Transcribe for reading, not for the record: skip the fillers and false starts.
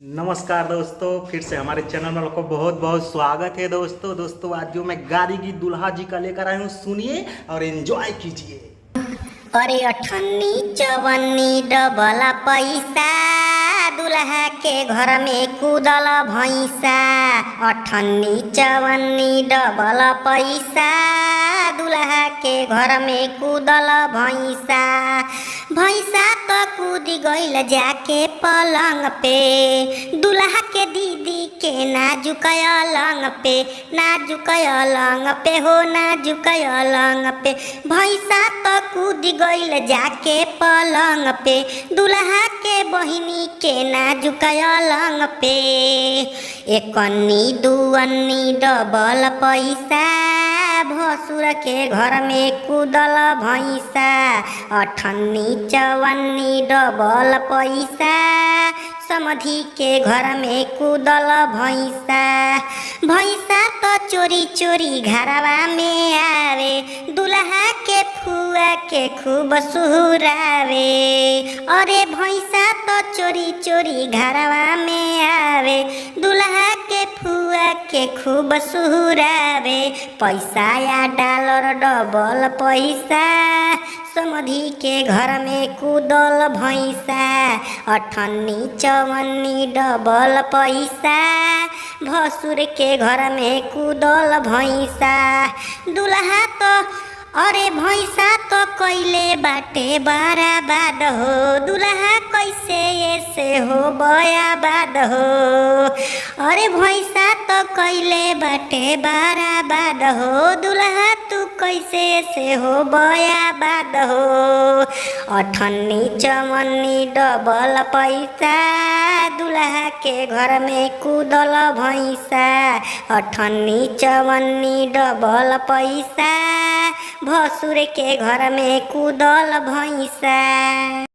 नमस्कार दोस्तों, फिर से हमारे चैनल में आपको बहुत बहुत स्वागत है। दोस्तों आज जो मैं गाड़ी की दुल्हा जी का लेकर आया हूँ, सुनिए और एंजॉय कीजिए। अरे अठन्नी चवन्नी डबल पैसा दुल्हा के घर में कूदल भैंसा। अठन्नी चवन्नी डबल पैसा दुल्हा के घर में कूदल भैंसा। भैंसा तो कूद गईल जाके पलंग पे, दुल्हा के दीदी के नाजुक अलंग पे, नाजुक अलंग पे हो, नाजुक अलंग पे। भैंसा तो कूद गईल जाके पलंग पे, दुल्हा के बहिनी के नाजुक अलंग पे। एकन्नी दुअन्नी डबल पैसा भसुर के घर में कूदल भैंसा। अठन्नी चवन्नी डबल पैसा समधी के घर में कूदल भैंसा। भैंसा तो चोरी चोरी घरवा में आवे, दुल्हा के फुआ के खूब सुहुरावे। अरे भैंसा तो चोरी चोरी घरवा में आवे, दुल्हा के फुआ के खूब सुहुरावे। पैसा या डॉलर डबल पैसा समधी के घर में कूदल भैंसा। अठन्नी चवन्नी डबल पैसा भसुर के घर में कूदल भैंसा। दुल्हा तो अरे भैंसा तो कैले बाटे बराबाद हो, दुल्हा कैसे ऐसे हो बयाबाद हो। अरे भैंसा तो कैले बाटे बराबाद हो, दुल्हा तू कैसे ऐसे हो बयाबाद हो। अठन्नी चवन्नी डबल पैसा दुल्हा के घर में कूदल भैंसा। अठन्नी चवन्नी डबल पैसा भसुर के घर में कूदल भैंसा।